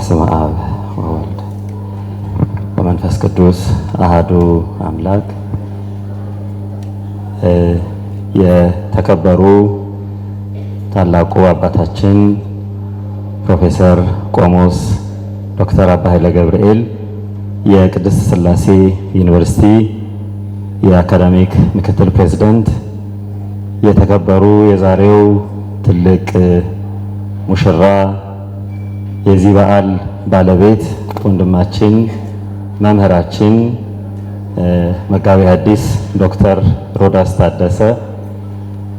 በስመ አብ ወወልድ ወመንፈስ ቅዱስ አሐዱ አምላክ። የተከበሩ ታላቁ አባታችን ፕሮፌሰር ቆሞስ ዶክተር አባ ኃይለ ገብርኤል የቅድስት ሥላሴ ዩኒቨርሲቲ የአካዳሚክ ምክትል ፕሬዝዳንት፣ የተከበሩ የዛሬው ትልቅ ሙሽራ የዚህ በዓል ባለቤት ወንድማችን መምህራችን መጋቤ ሐዲስ ዶክተር ሮዳስ ታደሰ፣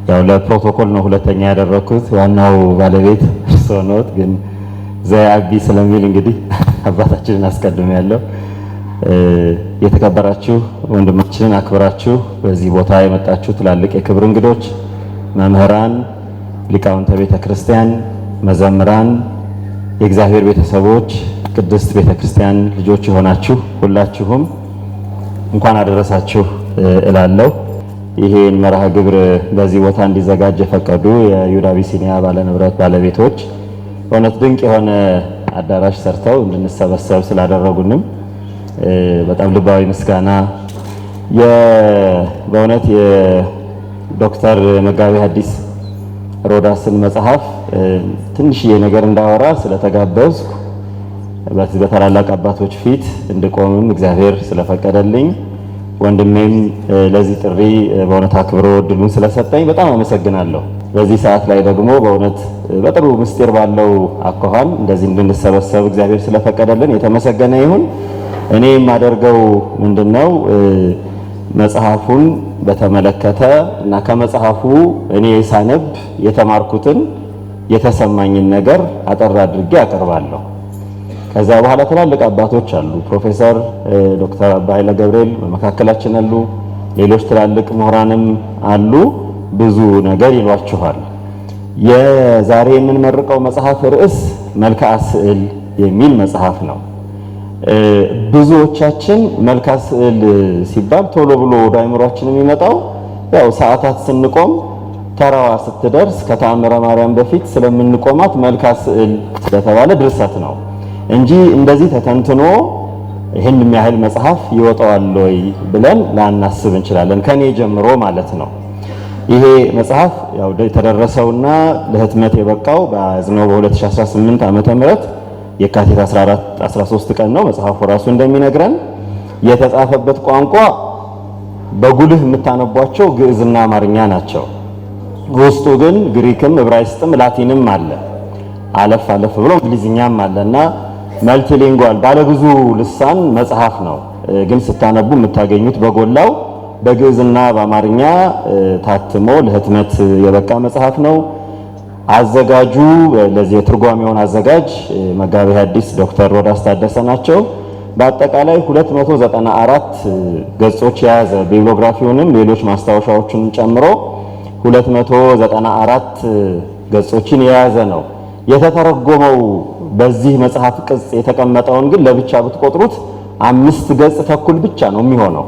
ያው ለፕሮቶኮል ነው ሁለተኛ ያደረኩት፣ ዋናው ባለቤት እርስዎ ነዎት፣ ግን ዘያቢ ስለሚል እንግዲህ አባታችንን አስቀድሜያለሁ። የተከበራችሁ ወንድማችንን አክብራችሁ በዚህ ቦታ የመጣችሁ ትላልቅ የክብር እንግዶች፣ መምህራን፣ ሊቃውንተ ቤተ ክርስቲያን፣ መዘምራን፣ የእግዚአብሔር ቤተሰቦች፣ ቅድስት ቤተ ክርስቲያን ልጆች የሆናችሁ ሁላችሁም እንኳን አደረሳችሁ እላለሁ። ይሄን መርሃ ግብር በዚህ ቦታ እንዲዘጋጅ የፈቀዱ የይሁዳ አቢሲኒያ ባለንብረት ባለቤቶች በእውነት ድንቅ የሆነ አዳራሽ ሰርተው እንድንሰበሰብ ስላደረጉንም በጣም ልባዊ ምስጋና። በእውነት የዶክተር መጋቤ ሐዲስ ሮዳስን መጽሐፍ ትንሽዬ ነገር እንዳወራ ስለተጋበዝኩ በታላላቅ አባቶች ፊት እንድቆምም እግዚአብሔር ስለፈቀደልኝ ወንድሜም ለዚህ ጥሪ በእውነት አክብሮ እድሉን ስለሰጠኝ በጣም አመሰግናለሁ። በዚህ ሰዓት ላይ ደግሞ በእውነት በጥሩ ምስጢር ባለው አኳኋን እንደዚህ እንድንሰበሰብ እግዚአብሔር ስለፈቀደልን የተመሰገነ ይሁን። እኔ የማደርገው ምንድነው መጽሐፉን በተመለከተ እና ከመጽሐፉ እኔ ሳነብ የተማርኩትን የተሰማኝን ነገር አጠር አድርጌ አቀርባለሁ። ከዛ በኋላ ትላልቅ አባቶች አሉ፣ ፕሮፌሰር ዶክተር አባ ኃይለ ገብርኤል በመካከላችን አሉ፣ ሌሎች ትላልቅ ምሁራንም አሉ። ብዙ ነገር ይሏችኋል። የዛሬ የምንመርቀው መጽሐፍ ርዕስ መልክዓ ስዕል የሚል መጽሐፍ ነው። ብዙዎቻችን መልክዓ ስዕል ሲባል ቶሎ ብሎ ወደ አእምሯችን የሚመጣው ያው ሰዓታት ስንቆም ተራዋ ስትደርስ ከተአምረ ማርያም በፊት ስለምንቆማት መልክዓ ስዕል ስለተባለ ድርሰት ነው እንጂ እንደዚህ ተተንትኖ ይህን የሚያህል መጽሐፍ ይወጣዋል ወይ ብለን ላናስብ እንችላለን፣ ከኔ ጀምሮ ማለት ነው። ይሄ መጽሐፍ ያው የተደረሰውና ለህትመት የበቃው በያዝነው በ2018 ዓመተ ምህረት የካቲት 13 ቀን ነው። መጽሐፉ ራሱ እንደሚነግረን የተጻፈበት ቋንቋ በጉልህ የምታነቧቸው ግዕዝና አማርኛ ናቸው። ውስጡ ግን ግሪክም ዕብራይስጥም ላቲንም አለ፣ አለፍ አለፍ ብሎ እንግሊዝኛም አለና መልቲሊንጓል ባለብዙ ልሳን መጽሐፍ ነው። ግን ስታነቡ የምታገኙት በጎላው በግዕዝና በአማርኛ ታትሞ ለህትመት የበቃ መጽሐፍ ነው። አዘጋጁ ለዚህ የትርጓሜውን አዘጋጅ መጋቤ ሐዲስ ዶክተር ሮዳስ ታደሰ ናቸው። በአጠቃላይ 294 ገጾች የያዘ ቢብሊዮግራፊውንም ሌሎች ማስታወሻዎችን ጨምሮ 294 ገጾችን የያዘ ነው። የተተረጎመው በዚህ መጽሐፍ ቅጽ የተቀመጠውን ግን ለብቻ ብትቆጥሩት 5 ገጽ ተኩል ብቻ ነው የሚሆነው።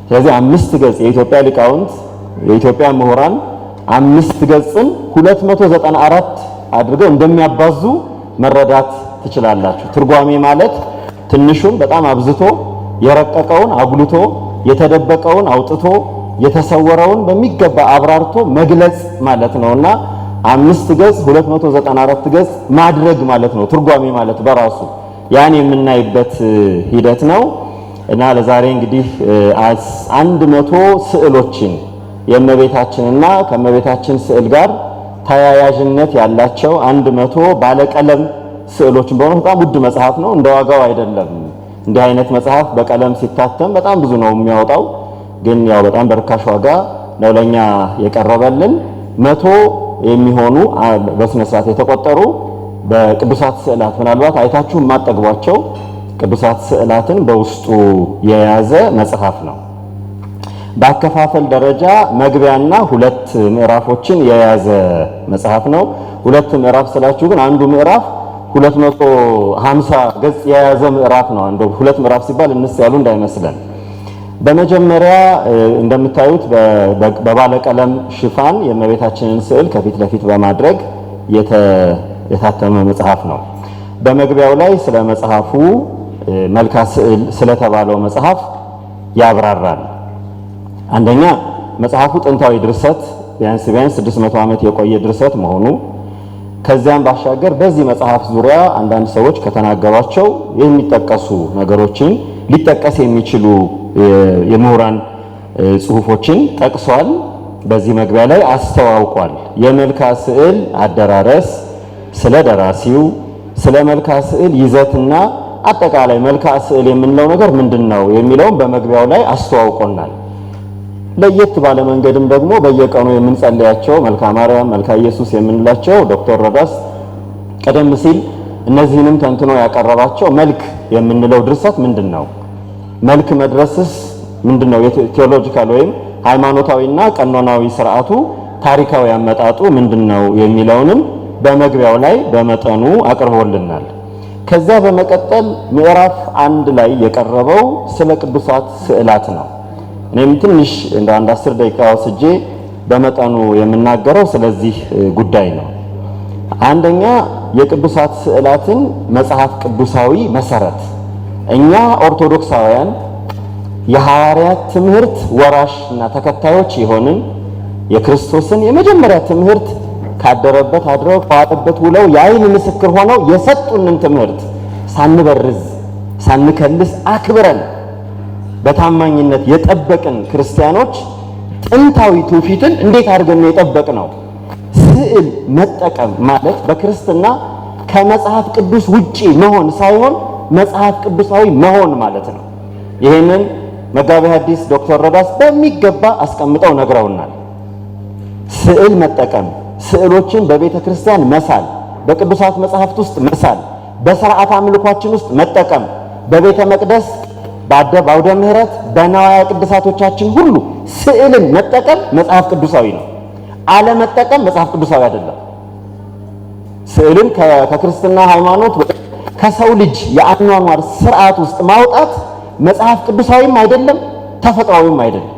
ስለዚህ 5 ገጽ የኢትዮጵያ ሊቃውንት የኢትዮጵያ ምሁራን 5 ገጽን 294 አድርገው እንደሚያባዙ መረዳት ትችላላችሁ። ትርጓሜ ማለት ትንሹን በጣም አብዝቶ የረቀቀውን አጉልቶ የተደበቀውን አውጥቶ የተሰወረውን በሚገባ አብራርቶ መግለጽ ማለት ነውና 5 ገጽ 294 ገጽ ማድረግ ማለት ነው። ትርጓሜ ማለት በራሱ ያን የምናይበት ሂደት ነው እና ለዛሬ እንግዲህ 100 ስዕሎችን የእመቤታችንና ከእመቤታችን ስዕል ጋር ተያያዥነት ያላቸው 100 ባለቀለም ስዕሎችን በሆነ በጣም ውድ መጽሐፍ ነው። እንደ ዋጋው አይደለም። እንዲህ አይነት መጽሐፍ በቀለም ሲታተም በጣም ብዙ ነው የሚያወጣው። ግን ያው በጣም በርካሽ ዋጋ ነው ለኛ የቀረበልን። 100 የሚሆኑ በስነ ስርዓት የተቆጠሩ በቅዱሳት ስዕላት ምናልባት አይታችሁ የማጠግቧቸው ቅዱሳት ስዕላትን በውስጡ የያዘ መጽሐፍ ነው። በአከፋፈል ደረጃ መግቢያና 2 ምዕራፎችን የያዘ መጽሐፍ ነው። 2 ምዕራፍ ስላችሁ ግን አንዱ ምዕራፍ 250 ገጽ የያዘ ምዕራፍ ነው። አንዱ 2 ምዕራፍ ሲባል እንስ ያሉ እንዳይመስለን። በመጀመሪያ እንደምታዩት በባለቀለም ሽፋን የእመቤታችንን ስዕል ከፊት ለፊት በማድረግ የታተመ መጽሐፍ ነው። በመግቢያው ላይ ስለ መጽሐፉ መልካ ስዕል ስለተባለው መጽሐፍ ያብራራል። አንደኛ መጽሐፉ ጥንታዊ ድርሰት ቢያንስ 600 ዓመት የቆየ ድርሰት መሆኑ፣ ከዚያም ባሻገር በዚህ መጽሐፍ ዙሪያ አንዳንድ ሰዎች ከተናገሯቸው የሚጠቀሱ ነገሮችን ሊጠቀስ የሚችሉ የምሁራን ጽሑፎችን ጠቅሷል። በዚህ መግቢያ ላይ አስተዋውቋል። የመልካ ስዕል አደራረስ፣ ስለ ደራሲው፣ ስለ መልካ ስዕል ይዘትና አጠቃላይ መልካ ስዕል የምንለው ነገር ምንድነው የሚለውን በመግቢያው ላይ አስተዋውቆናል። ለየት ባለ መንገድም ደግሞ በየቀኑ የምንጸልያቸው መልካ ማርያም፣ መልካ ኢየሱስ የምንላቸው ዶክተር ሮዳስ ቀደም ሲል እነዚህንም ተንትኖ ያቀረባቸው መልክ የምንለው ድርሰት ምንድነው፣ መልክ መድረስስ ምንድነው፣ ቴዎሎጂካል ወይም ሃይማኖታዊና ቀኖናዊ ስርዓቱ ታሪካዊ አመጣጡ ምንድነው የሚለውንም በመግቢያው ላይ በመጠኑ አቅርቦልናል። ከዛ በመቀጠል ምዕራፍ 1 ላይ የቀረበው ስለ ቅዱሳት ስዕላት ነው። እኔም ትንሽ እንደ 10 ደቂቃ ወስጄ በመጠኑ የምናገረው ስለዚህ ጉዳይ ነው። አንደኛ የቅዱሳት ስዕላትን መጽሐፍ ቅዱሳዊ መሰረት፣ እኛ ኦርቶዶክሳውያን የሐዋርያት ትምህርት ወራሽና ተከታዮች የሆንን የክርስቶስን የመጀመሪያ ትምህርት ካደረበት አድረው ከዋጠበት ውለው የዓይን ምስክር ሆነው የሰጡንን ትምህርት ሳንበርዝ ሳንከልስ አክብረን በታማኝነት የጠበቅን ክርስቲያኖች ጥንታዊ ትውፊትን እንዴት አድርገን ነው የጠበቅነው? ስዕል መጠቀም ማለት በክርስትና ከመጽሐፍ ቅዱስ ውጪ መሆን ሳይሆን መጽሐፍ ቅዱሳዊ መሆን ማለት ነው። ይሄንን መጋቤ ሐዲስ ዶክተር ሮዳስ በሚገባ አስቀምጠው ነግረውናል። ስዕል መጠቀም፣ ስዕሎችን በቤተ ክርስቲያን መሳል፣ በቅዱሳት መጽሐፍት ውስጥ መሳል፣ በሥርዓተ አምልኳችን ውስጥ መጠቀም፣ በቤተ መቅደስ በአውደ ምሕረት በነዋያ ቅዱሳቶቻችን ሁሉ ስዕልን መጠቀም መጽሐፍ ቅዱሳዊ ነው። አለመጠቀም መጽሐፍ ቅዱሳዊ አይደለም። ስዕልን ከክርስትና ሃይማኖት ከሰው ልጅ የአኗኗር ስርዓት ውስጥ ማውጣት መጽሐፍ ቅዱሳዊም አይደለም፣ ተፈጥሯዊም አይደለም።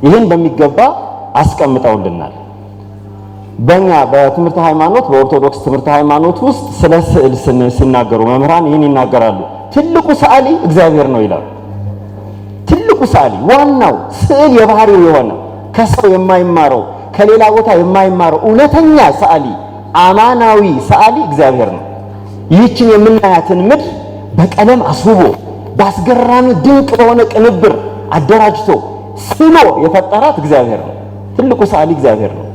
ይህን በሚገባ አስቀምጠውልናል። በእኛ በትምህርት ሃይማኖት በኦርቶዶክስ ትምህርት ሃይማኖት ውስጥ ስለ ስዕል ሲናገሩ መምህራን ይህን ይናገራሉ። ትልቁ ሰዓሊ እግዚአብሔር ነው ይላሉ። ትልቁ ሰዓሊ ዋናው ስዕል የባህሪው የሆነ ከሰው የማይማረው ከሌላ ቦታ የማይማረው እውነተኛ ሰዓሊ አማናዊ ሰዓሊ እግዚአብሔር ነው። ይህችን የምናያትን ምድር በቀለም አስውቦ በአስገራሚ ድንቅ በሆነ ቅንብር አደራጅቶ ስሎ የፈጠራት እግዚአብሔር ነው። ትልቁ ሰዓሊ እግዚአብሔር ነው።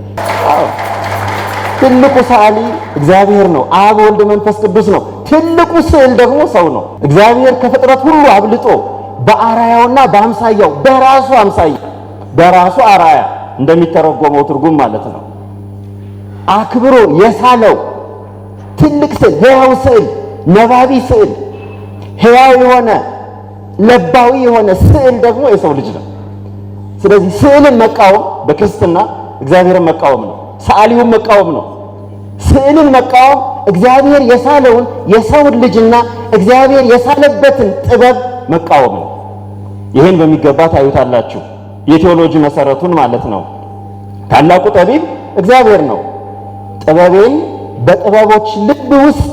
ትልቁ ሰዓሊ እግዚአብሔር ነው። አብ ወልድ መንፈስ ቅዱስ ነው። ትልቁ ስዕል ደግሞ ሰው ነው። እግዚአብሔር ከፍጥረት ሁሉ አብልጦ በአራያውና በአምሳያው በራሱ አምሳያ በራሱ አራያ እንደሚተረጎመው ትርጉም ማለት ነው አክብሮ የሳለው ትልቅ ስዕል፣ ሕያው ስዕል፣ ነባቢ ስዕል፣ ሕያው የሆነ ለባዊ የሆነ ስዕል ደግሞ የሰው ልጅ ነው። ስለዚህ ስዕልን መቃወም በክርስትና እግዚአብሔርን መቃወም ነው። ሰዓሊውን መቃወም ነው። ስዕልን መቃወም እግዚአብሔር የሳለውን የሰውን ልጅና እግዚአብሔር የሳለበትን ጥበብ መቃወም ነው። ይህን በሚገባ ታዩታላችሁ። የቴዎሎጂ መሰረቱን ማለት ነው። ታላቁ ጠቢብ እግዚአብሔር ነው። ጥበቤን በጥበቦች ልብ ውስጥ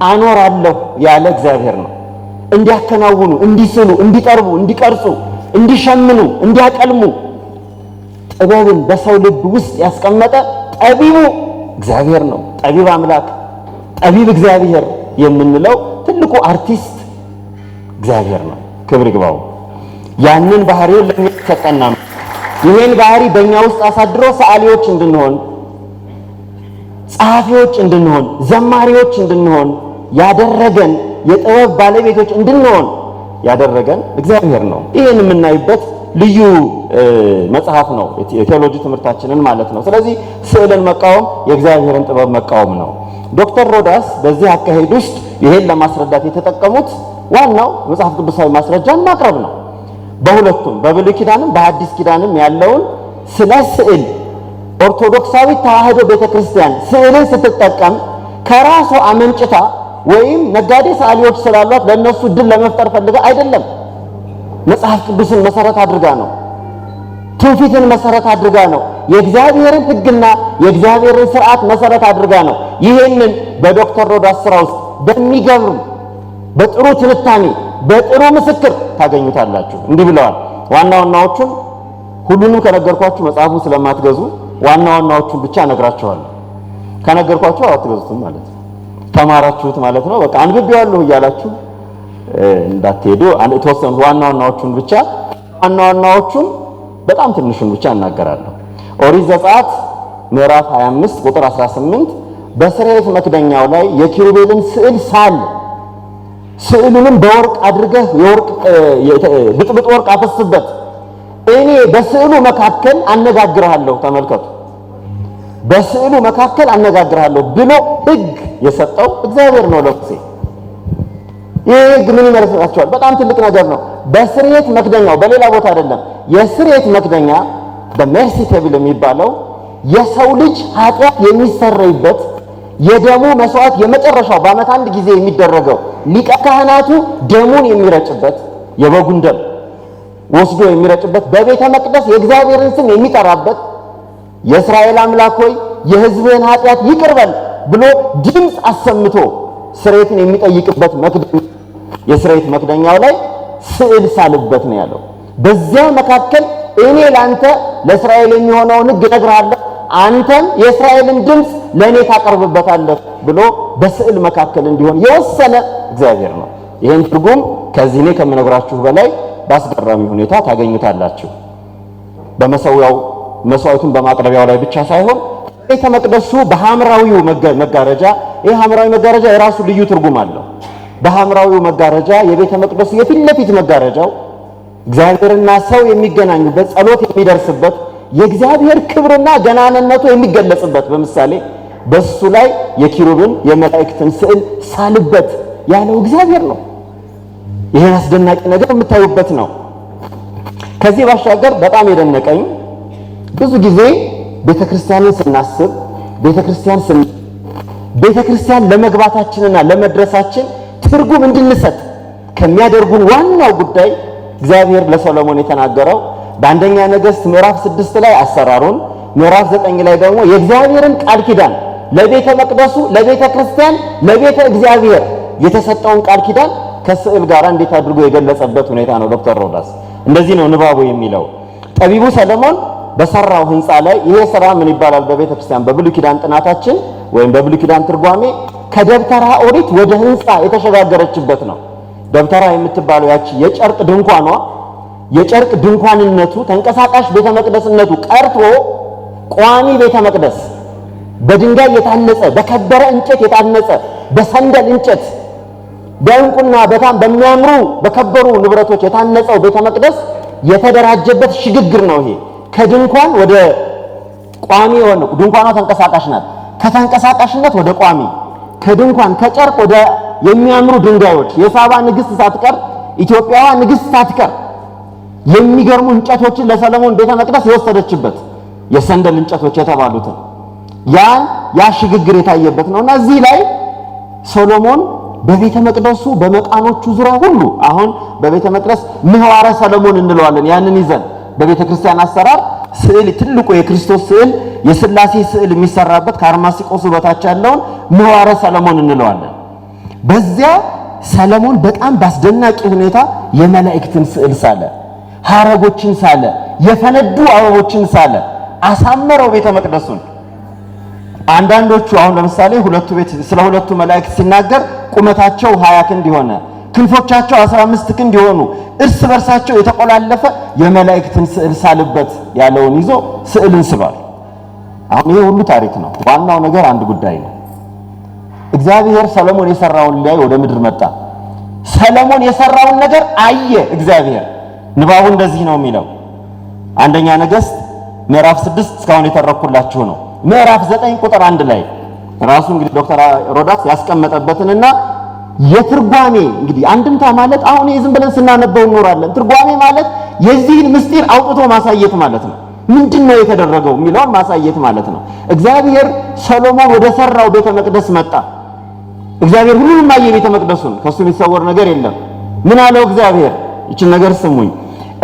አኖራለሁ ያለ እግዚአብሔር ነው። እንዲያከናውኑ፣ እንዲስሉ፣ እንዲጠርቡ፣ እንዲቀርጹ፣ እንዲሸምኑ፣ እንዲያቀልሙ ጥበብን በሰው ልብ ውስጥ ያስቀመጠ ጠቢቡ እግዚአብሔር ነው። ጠቢብ አምላክ፣ ጠቢብ እግዚአብሔር የምንለው ትልቁ አርቲስት እግዚአብሔር ነው። ክብር ይግባው። ያንን ባህሪውን ለኛ ተቀና። ይሄን ባህሪ በእኛ ውስጥ አሳድሮ ሰዓሊዎች እንድንሆን፣ ጸሐፊዎች እንድንሆን፣ ዘማሪዎች እንድንሆን ያደረገን የጥበብ ባለቤቶች እንድንሆን ያደረገን እግዚአብሔር ነው። ይሄን የምናይበት ልዩ መጽሐፍ ነው፣ የቴዎሎጂ ትምህርታችንን ማለት ነው። ስለዚህ ስዕልን መቃወም የእግዚአብሔርን ጥበብ መቃወም ነው። ዶክተር ሮዳስ በዚህ አካሄድ ውስጥ ይሄን ለማስረዳት የተጠቀሙት ዋናው መጽሐፍ ቅዱሳዊ ማስረጃን ማቅረብ ነው። በሁለቱም በብሉይ ኪዳንም በሐዲስ ኪዳንም ያለውን ስለ ስዕል ኦርቶዶክሳዊ ተዋሕዶ ቤተክርስቲያን ስዕልን ስትጠቀም ከራሷ አመንጭታ ወይም ነጋዴ ሰዓሊዎች ስላሏት ለነሱ ድል ለመፍጠር ፈልጋ አይደለም። መጽሐፍ ቅዱስን መሰረት አድርጋ ነው። ትውፊትን መሰረት አድርጋ ነው። የእግዚአብሔርን ሕግና የእግዚአብሔርን ስርዓት መሰረት አድርጋ ነው። ይሄንን በዶክተር ሮዳስ ስራ ውስጥ በሚገርም በጥሩ ትንታኔ በጥሩ ምስክር ታገኙታላችሁ። እንዲህ ብለዋል። ዋና ዋናዎቹን ሁሉንም ከነገርኳችሁ መጽሐፉን ስለማትገዙ ዋና ዋናዎቹን ብቻ ነግራችኋለሁ። ከነገርኳችሁ አትገዙትም ማለት ነው። ተማራችሁት ማለት ነው። በቃ አንብቤዋለሁ እያላችሁ እንዳትሄዱ የተወሰኑ ዋና ዋናዎቹን ብቻ ዋና ዋናዎቹን በጣም ትንሹን ብቻ እናገራለሁ። ኦሪት ዘጸአት ምዕራፍ 25 ቁጥር 18 በስርየት መክደኛው ላይ የኪሩቤልን ስዕል ሳል፣ ስዕሉንም በወርቅ አድርገህ የወርቅ ብጥብጥ ወርቅ አፈስበት፣ እኔ በስዕሉ መካከል አነጋግርሃለሁ። ተመልከቱ፣ በስዕሉ መካከል አነጋግርሃለሁ ብሎ ሕግ የሰጠው እግዚአብሔር ነው ለሙሴ። ይህ ሕግ ምን ይመስላችኋል? በጣም ትልቅ ነገር ነው። በስርየት መክደኛው በሌላ ቦታ አይደለም። የስርየት መክደኛ በሜርሲ ቴብል የሚባለው የሰው ልጅ ኃጢአት የሚሰረይበት የደሙ መስዋዕት የመጨረሻው በዓመት አንድ ጊዜ የሚደረገው ሊቀ ካህናቱ ደሙን የሚረጭበት የበጉን ደም ወስዶ የሚረጭበት በቤተ መቅደስ የእግዚአብሔርን ስም የሚጠራበት የእስራኤል አምላክ ሆይ የሕዝብህን ኃጢአት ይቅር በል ብሎ ድምፅ አሰምቶ ስርየትን የሚጠይቅበት መክደኛ የስርየት መክደኛው ላይ ስዕል ሳልበት ነው ያለው። በዚያ መካከል እኔ ላንተ ለእስራኤል የሚሆነውን ሕግ እነግርሃለሁ፣ አንተም የእስራኤልን ድምፅ ለእኔ ታቀርብበታለህ ብሎ በስዕል መካከል እንዲሆን የወሰነ እግዚአብሔር ነው። ይህን ትርጉም ከዚህ እኔ ከምነግራችሁ በላይ በአስገራሚ ሁኔታ ታገኙታላችሁ። በመሰዊያው መስዋዕቱን በማቅረቢያው ላይ ብቻ ሳይሆን ቤተ መቅደሱ በሐምራዊው መጋረጃ፣ ይህ ሐምራዊ መጋረጃ የራሱ ልዩ ትርጉም አለው። በሐምራዊው መጋረጃ የቤተ መቅደሱ የፊት ለፊት መጋረጃው እግዚአብሔርና ሰው የሚገናኙበት፣ ጸሎት የሚደርስበት፣ የእግዚአብሔር ክብርና ገናንነቱ የሚገለጽበት በምሳሌ በሱ ላይ የኪሩብን የመላእክትን ስዕል ሳልበት ያለው እግዚአብሔር ነው። ይሄን አስደናቂ ነገር የምታዩበት ነው። ከዚህ ባሻገር በጣም የደነቀኝ ብዙ ጊዜ ቤተክርስቲያንን ስናስብ ቤተክርስቲያን ለመግባታችንና ለመድረሳችን ትርጉም እንድንሰጥ ከሚያደርጉን ዋናው ጉዳይ እግዚአብሔር ለሰሎሞን የተናገረው በአንደኛ ነገሥት ምዕራፍ 6 ላይ አሰራሩን፣ ምዕራፍ 9 ላይ ደግሞ የእግዚአብሔርን ቃል ኪዳን ለቤተ መቅደሱ፣ ለቤተ ክርስቲያን፣ ለቤተ እግዚአብሔር የተሰጠውን ቃል ኪዳን ከስዕል ጋር እንዴት አድርጎ የገለጸበት ሁኔታ ነው። ዶክተር ሮዳስ እንደዚህ ነው ንባቡ የሚለው። ጠቢቡ ሰሎሞን በሰራው ህንፃ ላይ ይሄ ስራ ምን ይባላል? በቤተ ክርስቲያን በብሉይ ኪዳን ጥናታችን ወይም በብሉይ ኪዳን ትርጓሜ ከደብተራ ኦሪት ወደ ህንፃ የተሸጋገረችበት ነው። ደብተራ የምትባለው ያቺ የጨርቅ ድንኳኗ የጨርቅ ድንኳንነቱ ተንቀሳቃሽ ቤተ መቅደስነቱ ቀርቶ ቋሚ ቤተ መቅደስ በድንጋይ የታነጸ በከበረ እንጨት የታነጸ በሰንደል እንጨት በእንቁና በጣም በሚያምሩ በከበሩ ንብረቶች የታነጸው ቤተ መቅደስ የተደራጀበት ሽግግር ነው። ይሄ ከድንኳን ወደ ቋሚ ሆነ። ድንኳኗ ተንቀሳቃሽ ናት። ከተንቀሳቃሽነት ወደ ቋሚ፣ ከድንኳን ከጨርቅ ወደ የሚያምሩ ድንጋዮች የሳባ ንግስት ሳትቀር ኢትዮጵያዋ ንግስት ሳትቀር የሚገርሙ እንጨቶችን ለሰሎሞን ቤተ መቅደስ የወሰደችበት የሰንደል እንጨቶች የተባሉትን ያ ሽግግር የታየበት ነውና እዚህ ላይ ሶሎሞን በቤተ መቅደሱ በመቃኖቹ ዙሪያ ሁሉ አሁን በቤተ መቅደስ ምህዋረ ሰሎሞን እንለዋለን። ያንን ይዘን በቤተ ክርስቲያን አሰራር ስዕል ትልቁ የክርስቶስ ስዕል የሥላሴ ስዕል የሚሰራበት ከአርማስቆሱ በታች ያለውን ምህዋረ ሰሎሞን እንለዋለን። በዚያ ሰሎሞን በጣም ባስደናቂ ሁኔታ የመላእክትን ስዕል ሳለ፣ ሐረጎችን ሳለ፣ የፈነዱ አበቦችን ሳለ፣ አሳመረው ቤተ መቅደሱን። አንዳንዶቹ አሁን ለምሳሌ ስለ ሁለቱ መላእክት ሲናገር ቁመታቸው 20 ክንድ የሆነ ክንፎቻቸው 15 ክንድ የሆኑ እርስ በርሳቸው የተቆላለፈ የመላእክትን ስዕል ሳልበት ያለውን ይዞ ስዕልን ስሏል። አሁን ይሄ ሁሉ ታሪክ ነው። ዋናው ነገር አንድ ጉዳይ ነው። እግዚአብሔር ሰሎሞን የሰራውን ላይ ወደ ምድር መጣ። ሰሎሞን የሰራውን ነገር አየ እግዚአብሔር። ንባቡ እንደዚህ ነው የሚለው አንደኛ ነገሥት ምዕራፍ 6 እስካሁን የተረኩላችሁ ነው። ምዕራፍ 9 ቁጥር 1 ላይ ራሱ እንግዲህ ዶክተር ሮዳስ ያስቀመጠበትንና የትርጓሜ እንግዲህ አንድምታ ማለት አሁን ዝም ብለን ስናነበው እንኖራለን። ትርጓሜ ማለት የዚህን ምስጢር አውጥቶ ማሳየት ማለት ነው። ምንድነው የተደረገው የሚለውን ማሳየት ማለት ነው። እግዚአብሔር ሰሎሞን ወደ ሰራው ቤተ መቅደስ መጣ። እግዚአብሔር ሁሉንም አየ ቤተ መቅደሱን፣ ከሱ የሚሰወር ነገር የለም። ምን አለው እግዚአብሔር? እቺን ነገር ስሙኝ።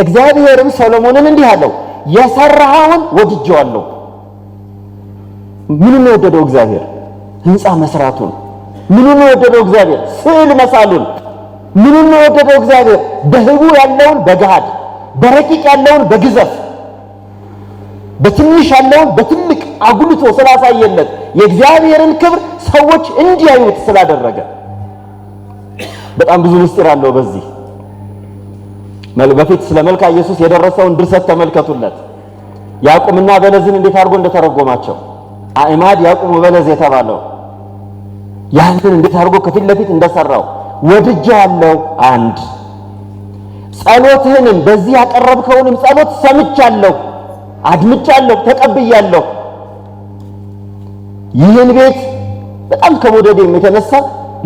እግዚአብሔርም ሰሎሞንን እንዲህ አለው፣ የሰራኸውን ወድጄዋለሁ። ምኑን ነው የወደደው እግዚአብሔር? ህንፃ መስራቱን፣ ምኑን ነው የወደደው እግዚአብሔር? ስዕል መሳሉን። ምኑን ነው የወደደው እግዚአብሔር? በህቡ ያለውን በገሃድ፣ በረቂቅ ያለውን በግዘፍ፣ በትንሽ ያለውን በትልቅ አጉልቶ ስላሳየለት የእግዚአብሔርን ክብር ሰዎች እንዲያዩት ስላደረገ በጣም ብዙ ምስጢር አለው በዚህ። በፊት ስለ መልክአ ኢየሱስ የደረሰውን ድርሰት ተመልከቱለት። ያዕቆብና በለዝን እንዴት አድርጎ እንደተረጎማቸው አዕማድ ያዕቆብ በለዝ የተባለው ያንን እንዴት አድርጎ ከፊት ለፊት እንደሰራው ወድጄዋለሁ። አንድ ጸሎትህንም በዚህ ያቀረብከውንም ጸሎት ሰምቻለሁ፣ አድምጫለሁ፣ ተቀብያለሁ። ይህን ቤት በጣም ከመውደዴም የተነሳ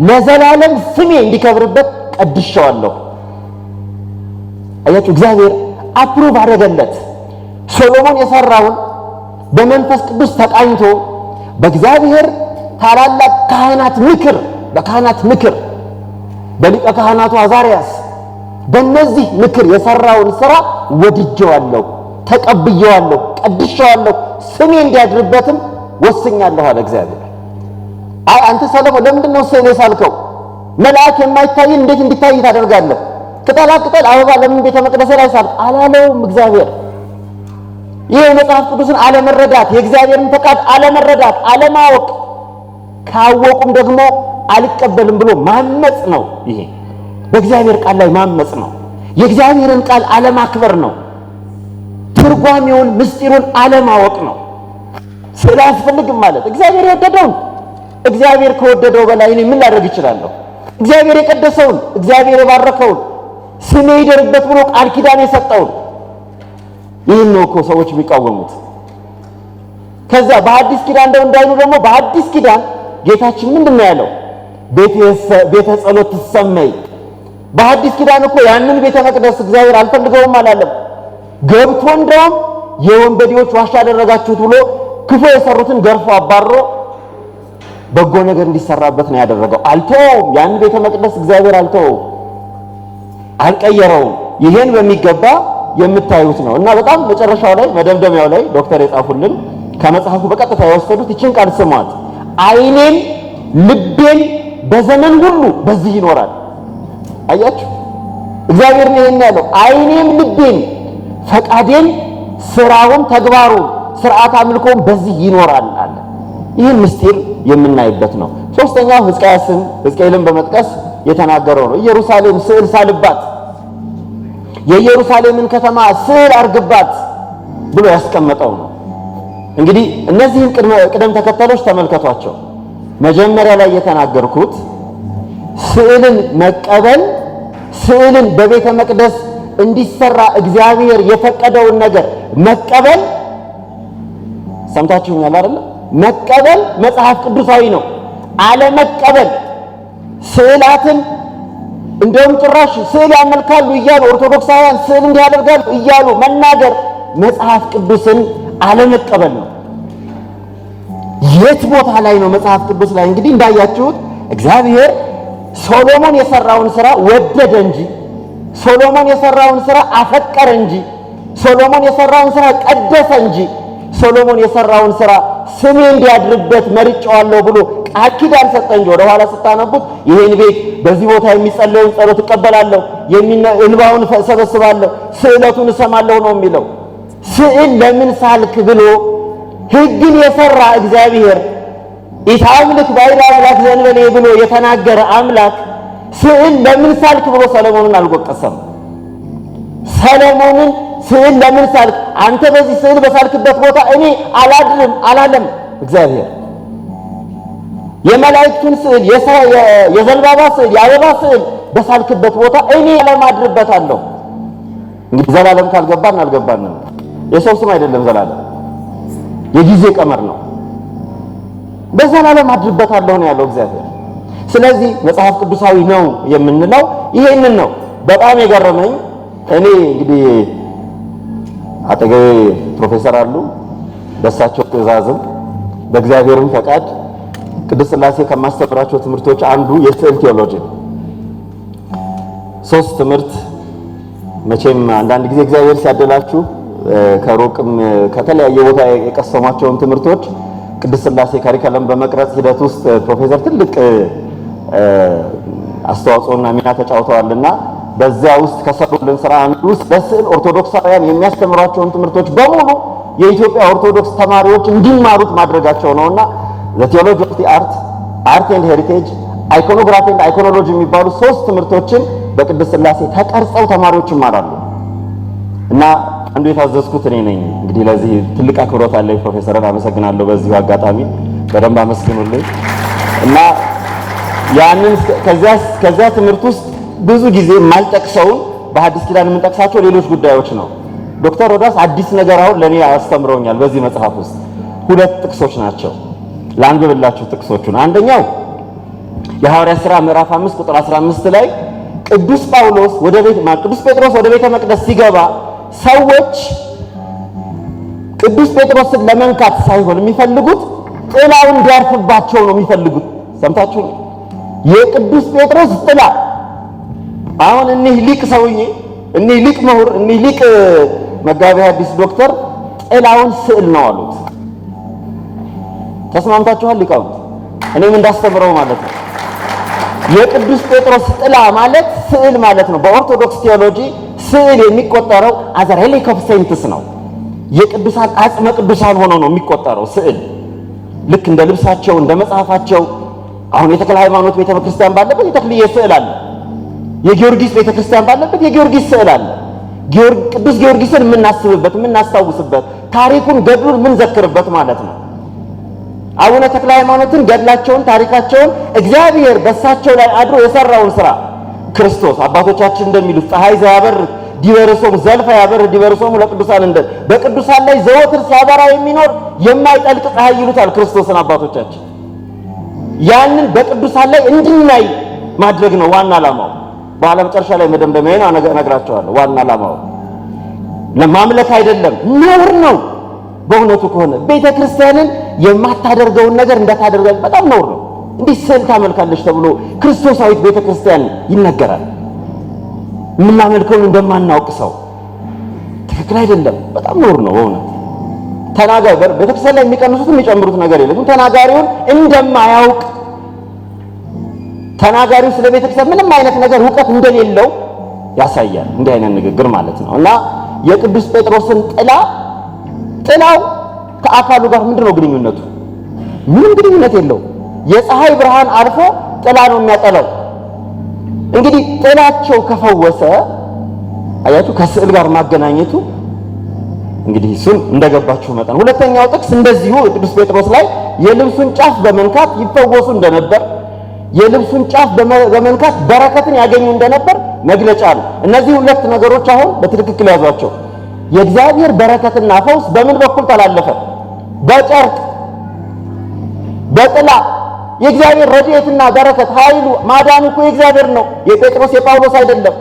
ለዘላለም ስሜ እንዲከብርበት ቀድሼዋለሁ። አያችሁ፣ እግዚአብሔር አፕሩቭ አደረገለት። ሶሎሞን የሰራውን በመንፈስ ቅዱስ ተቃኝቶ በእግዚአብሔር ታላላቅ ካህናት ምክር፣ በካህናት ምክር፣ በሊቀ ካህናቱ አዛርያስ በእነዚህ ምክር የሰራውን ሥራ ወድጄዋለሁ፣ ተቀብዬዋለሁ፣ ቀድሼዋለሁ፣ ስሜ እንዲያድርበትም ወስኛለሁ አለ እግዚአብሔር። አይ አንተ ሰሎሞን ለምንድን ነው ስዕል የሳልከው? መልአክ የማይታይን እንዴት እንዲታይ ታደርጋለህ? ቅጠላ ቅጠል አበባ ለምን ቤተ መቅደስ ላይ ሳልክ አላለውም እግዚአብሔር። ይሄ መጽሐፍ ቅዱስን አለመረዳት፣ የእግዚአብሔርን ፈቃድ አለመረዳት፣ አለማወቅ፣ ካወቁም ደግሞ አልቀበልም ብሎ ማመጽ ነው። ይሄ በእግዚአብሔር ቃል ላይ ማመጽ ነው። የእግዚአብሔርን ቃል አለማክበር ነው። ትርጓሜውን ምስጢሩን አለማወቅ ነው። ስዕል አያስፈልግም ማለት እግዚአብሔር የወደደውን እግዚአብሔር ከወደደው በላይ እኔ ምን ላደርግ እችላለሁ? እግዚአብሔር የቀደሰውን እግዚአብሔር የባረከውን ስሜ ይደርበት ብሎ ቃል ኪዳን የሰጠውን ይህን ነው እኮ ሰዎች የሚቃወሙት። ከዛ በአዲስ ኪዳን እንዳይሉ ደግሞ በአዲስ ኪዳን ጌታችን ምንድን ነው ያለው? ቤተ ጸሎት ትሰመይ። በአዲስ ኪዳን እኮ ያንን ቤተ መቅደስ እግዚአብሔር አልፈልገውም አላለም። ገብቶ እንደውም የወንበዴዎች ዋሻ አደረጋችሁት ብሎ ክፉ የሰሩትን ገርፎ አባሮ በጎ ነገር እንዲሰራበት ነው ያደረገው። አልተወውም። ያን ቤተ መቅደስ እግዚአብሔር አልተወውም፣ አልቀየረውም። ይሄን በሚገባ የምታዩት ነው። እና በጣም መጨረሻው ላይ መደምደሚያው ላይ ዶክተር የጻፉልን ከመጽሐፉ በቀጥታ የወሰዱት ይችን ቃል ስሟት። ዓይኔም ልቤም በዘመን ሁሉ በዚህ ይኖራል። አያችሁ፣ እግዚአብሔር ነው ይሄን ያለው። ዓይኔም ልቤም ፈቃዴም ስራውን ተግባሩን ስርዓት አምልኮም በዚህ ይኖራል አለ። ይህን ምስጢር የምናይበት ነው። ሶስተኛው ሕዝቅኤልን በመጥቀስ የተናገረው ነው። ኢየሩሳሌም ስዕል ሳልባት፣ የኢየሩሳሌምን ከተማ ስዕል አርግባት ብሎ ያስቀመጠው ነው። እንግዲህ እነዚህን ቅደም ተከተሎች ተመልከቷቸው። መጀመሪያ ላይ የተናገርኩት ስዕልን መቀበል፣ ስዕልን በቤተ መቅደስ እንዲሰራ እግዚአብሔር የፈቀደውን ነገር መቀበል፣ ሰምታችሁኛል አይደል? መቀበል መጽሐፍ ቅዱሳዊ ነው። አለመቀበል ስዕላትን እንደውም ጭራሽ ስዕል ያመልካሉ እያሉ ኦርቶዶክሳውያን ስዕል እንዲያደርጋሉ እያሉ መናገር መጽሐፍ ቅዱስን አለመቀበል ነው። የት ቦታ ላይ ነው መጽሐፍ ቅዱስ ላይ? እንግዲህ እንዳያችሁት እግዚአብሔር ሶሎሞን የሰራውን ሥራ ወደደ እንጂ፣ ሶሎሞን የሰራውን ሥራ አፈቀረ እንጂ፣ ሶሎሞን የሰራውን ሥራ ቀደሰ እንጂ፣ ሶሎሞን የሰራውን ሥራ ስሜ እንዲያድርበት መርጬዋለሁ ብሎ ቃል ኪዳን ሰጠ እንጂ። ወደ ኋላ ስታነቡት ይሄን ቤት በዚህ ቦታ የሚጸለየውን ጸሎት እቀበላለሁ፣ እንባውን እሰበስባለሁ፣ ስዕለቱን እሰማለሁ ነው የሚለው። ስዕል ለምን ሳልክ ብሎ ሕግን የሰራ እግዚአብሔር ኢታምልክ ባዕድ አምላክ ዘእንበሌ ብሎ የተናገረ አምላክ ስዕል ለምን ሳልክ ብሎ ሰሎሞንን አልወቀሰም። ሰሎሞንን ስዕል ለምን ሳልክ አንተ በዚህ ስዕል በሳልክበት ቦታ እኔ አላድርም አላለም እግዚአብሔር። የመላእክቱን ስዕል፣ የዘንባባ ስዕል፣ የአበባ ስዕል በሳልክበት ቦታ እኔ አለማድርበታለሁ። እንግዲህ ዘላለም ካልገባን አልገባንም። የሰው ስም አይደለም ዘላለም፣ የጊዜ ቀመር ነው። በዘላለም አድርበታለሁ ነው ያለው እግዚአብሔር። ስለዚህ መጽሐፍ ቅዱሳዊ ነው የምንለው ይሄንን ነው። በጣም የገረመኝ እኔ እንግዲህ አጠገቤ ፕሮፌሰር አሉ። በእሳቸው ትእዛዝም በእግዚአብሔርም ፈቃድ ቅድስት ሥላሴ ከማስተምራቸው ትምህርቶች አንዱ የስዕል ቴዎሎጂ ነው። 3 ትምህርት መቼም አንዳንድ ጊዜ እግዚአብሔር ሲያደላችሁ ከሩቅም ከተለያየ ቦታ የቀሰሟቸውን ትምህርቶች ቅድስት ሥላሴ ካሪከለም በመቅረጽ ሂደት ውስጥ ፕሮፌሰር ትልቅ አስተዋጽኦና ሚና ተጫውተዋልና በዚያ ውስጥ ከሰሩልን ስራ አንዱ በስዕል ኦርቶዶክሳውያን የሚያስተምሯቸውን ትምህርቶች በሙሉ የኢትዮጵያ ኦርቶዶክስ ተማሪዎች እንዲማሩት ማድረጋቸው ነውና the theology of the art and heritage iconography and iconology የሚባሉ 3 ትምህርቶችን በቅድስት ሥላሴ ተቀርጸው ተማሪዎች ይማራሉ እና አንዱ የታዘዝኩት እኔ ነኝ። እንግዲህ ለዚህ ትልቅ አክብሮት አለኝ። ፕሮፌሰርን አመሰግናለሁ። በዚህ አጋጣሚ በደንብ አመስግኑልኝ እና ያንን ከዚያ ትምህርት ውስጥ ብዙ ጊዜ ማልጠቅሰውን በሐዲስ ኪዳን የምንጠቅሳቸው ሌሎች ጉዳዮች ነው። ዶክተር ሮዳስ አዲስ ነገር አሁን ለኔ አስተምረውኛል። በዚህ መጽሐፍ ውስጥ 2 ጥቅሶች ናቸው። ላንብብላችሁ ጥቅሶቹን። አንደኛው የሐዋርያት ሥራ ምዕራፍ 5 ቁጥር 15 ላይ ቅዱስ ጴጥሮስ ወደ ቤተ መቅደስ ሲገባ ሰዎች ቅዱስ ጴጥሮስን ለመንካት ሳይሆን የሚፈልጉት ጥላው እንዲያርፍባቸው ነው የሚፈልጉት። ሰምታችሁ? የቅዱስ ጴጥሮስ ጥላ። አሁን እኒህ ሊቅ ሰውዬ፣ እኒህ ሊቅ ምሁር፣ እኒህ ሊቅ መጋቤ ሐዲስ ዶክተር ጥላውን ስዕል ነው አሉት። ተስማምታችኋል ሊቃውንት? እኔም እንዳስተምረው ማለት ነው። የቅዱስ ጴጥሮስ ጥላ ማለት ስዕል ማለት ነው። በኦርቶዶክስ ቴዎሎጂ ስዕል የሚቆጠረው አዘ ሬሊክ ኦፍ ሴንትስ ነው። የቅዱሳን አጽመ ቅዱሳን ሆኖ ነው የሚቆጠረው ስዕል። ልክ እንደ ልብሳቸው እንደ መጽሐፋቸው። አሁን የተክለ ሃይማኖት ቤተክርስቲያን ባለበት የተክልዬ ስዕል አለ። የጊዮርጊስ ቤተክርስቲያን ባለበት የጊዮርጊስ ስዕል አለ። ቅዱስ ጊዮርጊስን የምናስብበት የምናስታውስበት፣ ታሪኩን ገድሉን የምንዘክርበት ማለት ነው። አቡነ ተክለ ሃይማኖትን ገድላቸውን ታሪካቸውን እግዚአብሔር በእሳቸው ላይ አድሮ የሰራውን ስራ ክርስቶስ አባቶቻችን እንደሚሉት ፀሐይ ዘያበር ዲበርሶም ዘልፈ ያበር ዲበርሶም ለቅዱሳን እንደ በቅዱሳን ላይ ዘወትር ሲያበራ የሚኖር የማይጠልቅ ፀሐይ ይሉታል ክርስቶስን አባቶቻችን። ያንን በቅዱሳን ላይ እንድናይ ማድረግ ነው ዋና ዓላማው። በኋላ መጨረሻ ላይ መደምደሚያዬን እነግራቸዋለሁ። ዋና ዓላማው ለማምለክ አይደለም፣ ነውር ነው። በእውነቱ ከሆነ ቤተ ክርስቲያንን የማታደርገውን ነገር እንዳታደርጋል በጣም ነውር ነው። እንዲህ ስዕል ታመልካለች ተብሎ ክርስቶሳዊት ቤተ ክርስቲያን ይነገራል። የምናመልከውን እንደማናውቅ ሰው ትክክል አይደለም። በጣም ነውር ነው በእውነት። ተናጋሪ ቤተ ክርስቲያን ላይ የሚቀንሱት የሚጨምሩት ነገር የለም። ተናጋሪውን እንደማያውቅ ተናጋሪው ስለ ቤተ ክርስቲያን ምንም አይነት ነገር ዕውቀት እንደሌለው ያሳያል እንዲህ አይነት ንግግር ማለት ነው። እና የቅዱስ ጴጥሮስን ጥላው ከአካሉ ጋር ምንድነው ግንኙነቱ? ምንም ግንኙነት የለው። የፀሐይ ብርሃን አልፎ ጥላ ነው የሚያጠላው። እንግዲህ ጥላቸው ከፈወሰ አያቱ ከስዕል ጋር ማገናኘቱ እንግዲህ እሱን እንደገባችሁ መጠን። ሁለተኛው ጥቅስ እንደዚሁ ቅዱስ ጴጥሮስ ላይ የልብሱን ጫፍ በመንካት ይፈወሱ እንደነበር፣ የልብሱን ጫፍ በመንካት በረከትን ያገኙ እንደነበር መግለጫ ነው። እነዚህ 2 ነገሮች አሁን በትክክል ያዟቸው። የእግዚአብሔር በረከትና ፈውስ በምን በኩል ተላለፈ? በጨርቅ በጥላ። የእግዚአብሔር ረድኤትና በረከት ኃይሉ ማዳኑ እኮ የእግዚአብሔር ነው። የጴጥሮስ የጳውሎስ አይደለም።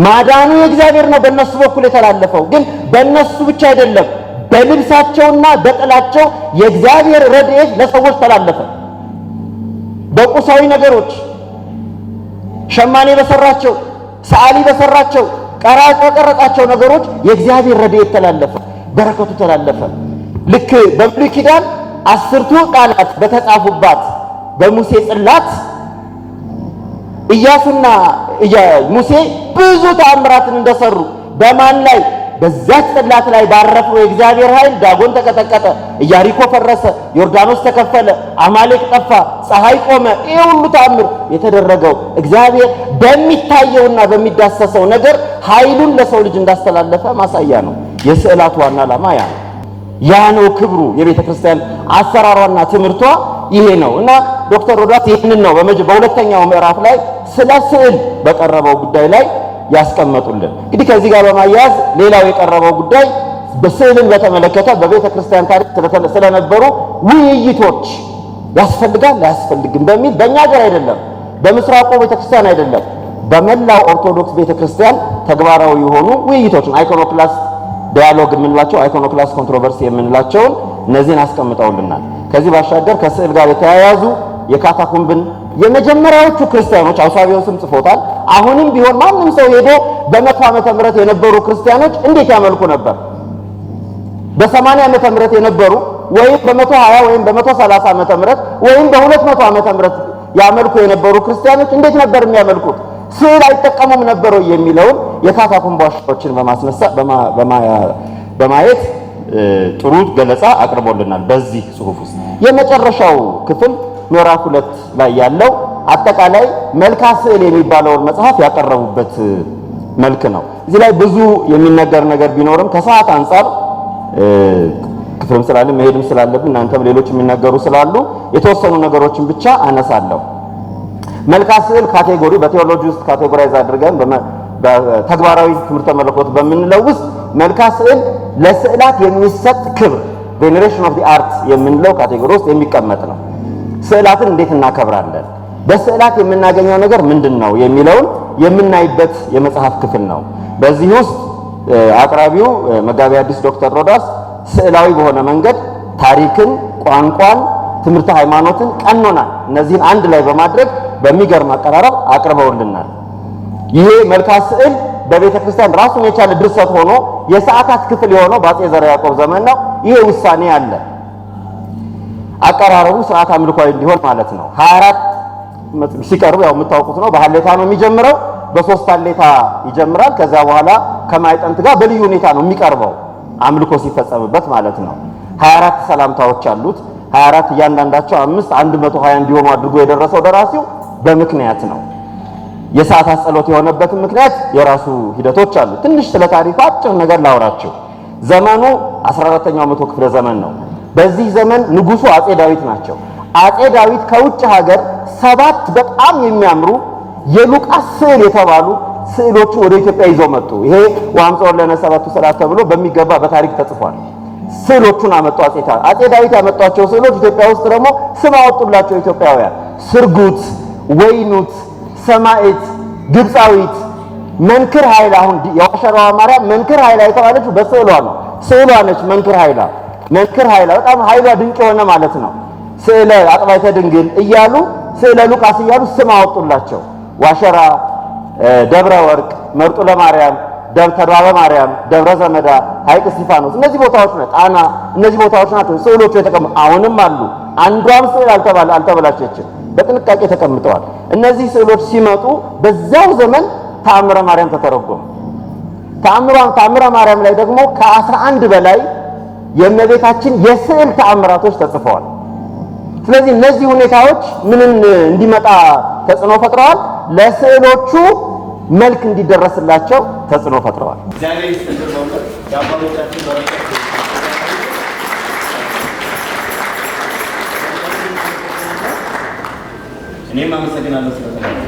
ማዳኑ የእግዚአብሔር ነው በእነሱ በኩል የተላለፈው። ግን በእነሱ ብቻ አይደለም፣ በልብሳቸውና በጥላቸው የእግዚአብሔር ረድኤት ለሰዎች ተላለፈ። በቁሳዊ ነገሮች ሸማኔ በሰራቸው፣ ሰዓሊ በሰራቸው፣ ቀራጭ በቀረጻቸው ነገሮች የእግዚአብሔር ረድኤት ተላለፈ፣ በረከቱ ተላለፈ። ልክ በብሉይ ኪዳን 10ቱ ቃላት በተጻፉባት በሙሴ ጽላት ኢያሱና ሙሴ ብዙ ተአምራትን እንደሰሩ በማን ላይ? በዛች ጽላት ላይ ባረፈው የእግዚአብሔር ኃይል ዳጎን ተቀጠቀጠ፣ ኢያሪኮ ፈረሰ፣ ዮርዳኖስ ተከፈለ፣ አማሌቅ ጠፋ፣ ፀሐይ ቆመ። ይሄ ሁሉ ተአምር የተደረገው እግዚአብሔር በሚታየውና በሚዳሰሰው ነገር ኃይሉን ለሰው ልጅ እንዳስተላለፈ ማሳያ ነው። የስዕላት ዋና ዓላማ ያ ነው ክብሩ። የቤተ ክርስቲያን አሰራሯና ትምህርቷ ይሄ ነው እና ዶክተር ሮዳስ ይህንን ነው በሁለተኛው ምዕራፍ ላይ ስለ ስዕል በቀረበው ጉዳይ ላይ ያስቀመጡልን። እንግዲህ ከዚህ ጋር በማያያዝ ሌላው የቀረበው ጉዳይ በስዕልን በተመለከተ በቤተ ክርስቲያን ታሪክ ስለነበሩ ውይይቶች ያስፈልጋል አያስፈልግም በሚል በእኛ ሀገር አይደለም፣ በምስራቁ ቤተ ክርስቲያን አይደለም፣ በመላው ኦርቶዶክስ ቤተ ክርስቲያን ተግባራዊ የሆኑ ውይይቶችን አይኮኖክላስ ዲያሎግ የምንላቸው አይኮኖክላስ ኮንትሮቨርሲ የምንላቸውን እነዚህን አስቀምጠውልናል። ከዚህ ባሻገር ከስዕል ጋር የተያያዙ የካታኮምብን የመጀመሪያዎቹ ክርስቲያኖች አውሳቢዎስም ጽፎታል። አሁንም ቢሆን ማንም ሰው ሄዶ በ100 ዓመተ ምህረት የነበሩ ክርስቲያኖች እንዴት ያመልኩ ነበር፣ በ80 ዓመተ ምህረት የነበሩ ወይም በ120 ወይም በ130 ዓመተ ምህረት ወይም በ200 ዓመተ ምህረት ያመልኩ የነበሩ ክርስቲያኖች እንዴት ነበር የሚያመልኩት? ስዕል አይጠቀሙም ነበር የሚለውን የካታኮምብ ዋሻዎችን በማየት ጥሩ ገለጻ አቅርቦልናል በዚህ ጽሑፍ ውስጥ። የመጨረሻው ክፍል ምዕራፍ 2 ላይ ያለው አጠቃላይ መልክዓ ስዕል የሚባለውን መጽሐፍ ያቀረቡበት መልክ ነው። እዚህ ላይ ብዙ የሚነገር ነገር ቢኖርም ከሰዓት አንፃር ክፍልም ስላለ መሄድም ስላለብን እናንተም ሌሎች የሚነገሩ ስላሉ የተወሰኑ ነገሮችን ብቻ አነሳለሁ። መልክዓ ስዕል ካቴጎሪ በቴዎሎጂ ውስጥ ካቴጎራይዝ አድርገን በተግባራዊ ትምህርተ መለኮት በምንለው ውስጥ መልክዓ ስዕል ለስዕላት የሚሰጥ ክብር ቬኔሬሽን ኦፍ ዲ አርት የምንለው ካቴጎሪ ውስጥ የሚቀመጥ ነው። ስዕላትን እንዴት እናከብራለን፣ በስዕላት የምናገኘው ነገር ምንድነው የሚለውን የምናይበት የመጽሐፍ ክፍል ነው። በዚህ ውስጥ አቅራቢው መጋቢ ሐዲስ ዶክተር ሮዳስ ስዕላዊ በሆነ መንገድ ታሪክን፣ ቋንቋን፣ ትምህርተ ሃይማኖትን፣ ቀኖናን እነዚህን አንድ ላይ በማድረግ በሚገርም አቀራረብ አቅርበውልናል። ይሄ መልክዓ ስዕል በቤተ ክርስቲያን ራሱን የቻለ ድርሰት ሆኖ የሰዓታት ክፍል የሆነው በአፄ ዘርዓ ያዕቆብ ዘመን ነው። ይሄ ውሳኔ አለ። አቀራረቡ ስርዓት አምልኮአዊ እንዲሆን ማለት ነው። 24 ሲቀርቡ ያው የምታውቁት ነው። በሐሌታ ነው የሚጀምረው። በሶስት ሐሌታ ይጀምራል። ከዛ በኋላ ከማይጠንት ጋር በልዩ ሁኔታ ነው የሚቀርበው አምልኮ ሲፈጸምበት ማለት ነው። 24 ሰላምታዎች አሉት። 24 እያንዳንዳቸው 120 እንዲሆኑ አድርጎ የደረሰው ደራሲው በምክንያት ነው። የሰዓታት ጸሎት የሆነበትን ምክንያት የራሱ ሂደቶች አሉ። ትንሽ ስለ ታሪኩ አጭር ነገር ላውራችሁ። ዘመኑ 14ኛው መቶ ክፍለ ዘመን ነው። በዚህ ዘመን ንጉሱ አፄ ዳዊት ናቸው። አፄ ዳዊት ከውጭ ሀገር 7 በጣም የሚያምሩ የሉቃስ ስዕል የተባሉ ስዕሎቹ ወደ ኢትዮጵያ ይዘው መጡ። ይሄ ወአምጽኦ ለነ ሰባቱ ስዕላት ተብሎ በሚገባ በታሪክ ተጽፏል። ስዕሎቹን አመጡ አፄ ዳዊት ያመጧቸው ስዕሎች ኢትዮጵያ ውስጥ ደግሞ ስም አወጡላቸው ኢትዮጵያውያን። ስርጉት፣ ወይኑት፣ ሰማዕት፣ ግብፃዊት፣ መንክር ኃይላ። አሁን የዋሸራዋ ማርያም መንክር ኃይላ የተባለችው በስዕሏ ነው። ስዕሏ ነች መንክር ኃይላ። መንክር ኃይላ በጣም ኃይሏ ድንቅ የሆነ ማለት ነው። ስዕለ አጥባይተ ድንግል እያሉ ስዕለ ሉቃስ እያሉ ስም አወጡላቸው። ዋሸራ፣ ደብረ ወርቅ፣ መርጡ ለማርያም፣ ተድባበ ማርያም፣ ደብረ ዘመዳ፣ ሐይቅ እስጢፋኖስ እነዚህ ቦታዎች ነው። ጣና እነዚህ ቦታዎች ናቸው ስዕሎቹ የተቀመጡ። አሁንም አሉ። አንዷም ስዕል አልተበላሸችም፣ በጥንቃቄ ተቀምጠዋል። እነዚህ ስዕሎች ሲመጡ በዛው ዘመን ተአምረ ማርያም ተተረጎመ። ተአምረ ማርያም ላይ ደግሞ ከ11 በላይ የእመቤታችን የስዕል ተአምራቶች ተጽፈዋል። ስለዚህ እነዚህ ሁኔታዎች ምንን እንዲመጣ ተጽዕኖ ፈጥረዋል? ለስዕሎቹ መልክ እንዲደረስላቸው ተጽዕኖ ፈጥረዋል። እግዚአብሔር ይስጥልን። የአባቶቻችን በረከት እኔም አመሰግናለሁ ስለተባለ